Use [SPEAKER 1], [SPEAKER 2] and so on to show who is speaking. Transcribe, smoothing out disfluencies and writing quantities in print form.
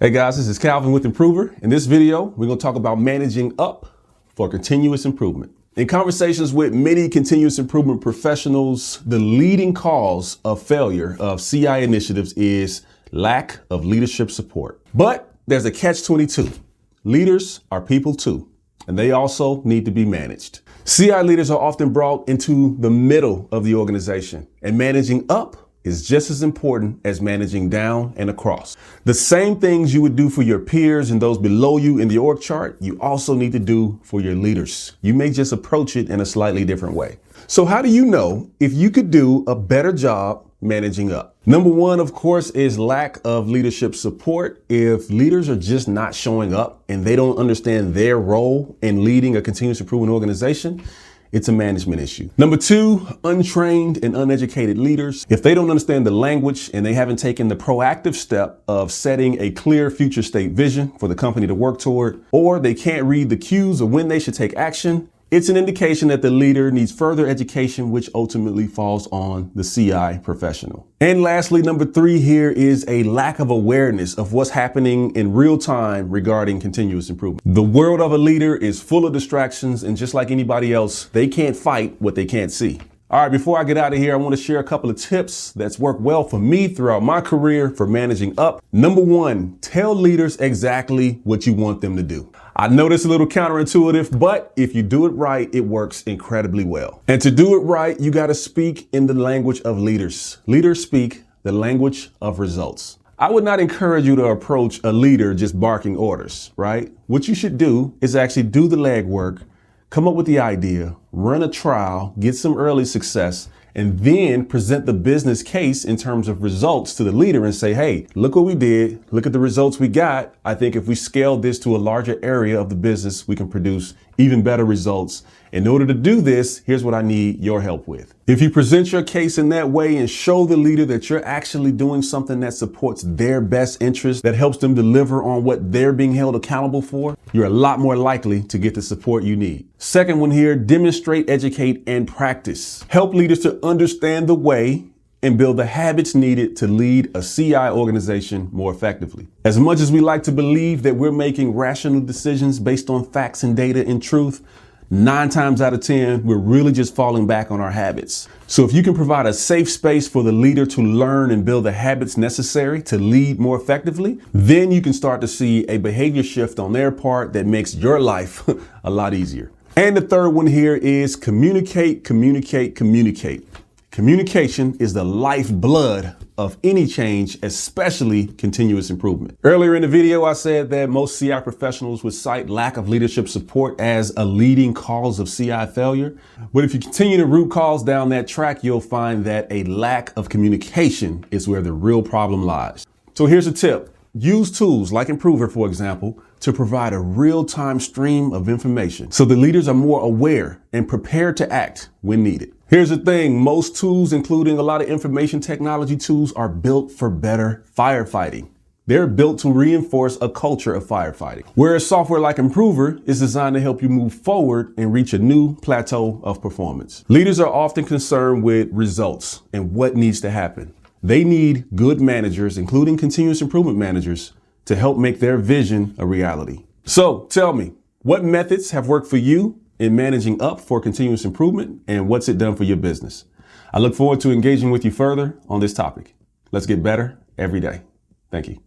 [SPEAKER 1] Hey guys, this is Calvin with Improver. In this video, we're going to talk about managing up for continuous improvement. In conversations with many continuous improvement professionals, the leading cause of failure of CI initiatives is lack of leadership support. But there's a catch-22. Leaders are people too, and they also need to be managed. CI leaders are often brought into the middle of the organization, and managing up is just as important as managing down and across. The same things you would do for your peers and those below you in the org chart, you also need to do for your leaders. You may just approach it in a slightly different way. So how do you know if you could do a better job managing up? Number one, of course, is lack of leadership support. If leaders are just not showing up and they don't understand their role in leading a continuous improvement organization, it's a management issue. Number two, untrained and uneducated leaders. If they don't understand the language and they haven't taken the proactive step of setting a clear future state vision for the company to work toward, or they can't read the cues of when they should take action, it's an indication that the leader needs further education, which ultimately falls on the CI professional. And lastly, number three here is a lack of awareness of what's happening in real time regarding continuous improvement. The world of a leader is full of distractions, and just like anybody else, they can't fight what they can't see. All right, before I get out of here, I want to share a couple of tips that's worked well for me throughout my career for managing up. Number one, tell leaders exactly what you want them to do. I know this is a little counterintuitive, but if you do it right, it works incredibly well. And to do it right, you got to speak in the language of leaders. Leaders speak the language of results. I would not encourage you to approach a leader just barking orders, right? What you should do is actually do the legwork, come up with the idea, run a trial, get some early success, and then present the business case in terms of results to the leader and say, hey, look what we did. Look at the results we got. I think if we scale this to a larger area of the business, we can produce even better results. In order to do this, here's what I need your help with. If you present your case in that way and show the leader that you're actually doing something that supports their best interest, that helps them deliver on what they're being held accountable for, you're a lot more likely to get the support you need. Second one here, demonstrate, educate, and practice. Help leaders to understand the way and build the habits needed to lead a CI organization more effectively. As much as we like to believe that we're making rational decisions based on facts and data and truth, 9 times out of 10, we're really just falling back on our habits. So if you can provide a safe space for the leader to learn and build the habits necessary to lead more effectively, then you can start to see a behavior shift on their part that makes your life a lot easier. And the third one here is communicate, communicate, communicate. Communication is the lifeblood of any change, especially continuous improvement. Earlier in the video, I said that most CI professionals would cite lack of leadership support as a leading cause of CI failure. But if you continue to root cause down that track, you'll find that a lack of communication is where the real problem lies. So here's a tip. Use tools like Improver, for example, to provide a real-time stream of information so the leaders are more aware and prepared to act when needed. Here's the thing, most tools, including a lot of information technology tools, are built for better firefighting. They're built to reinforce a culture of firefighting, whereas software like Improver is designed to help you move forward and reach a new plateau of performance. Leaders are often concerned with results and what needs to happen. They need good managers, including continuous improvement managers, to help make their vision a reality. So tell me, what methods have worked for you in managing up for continuous improvement, and what's it done for your business? I look forward to engaging with you further on this topic. Let's get better every day. Thank you.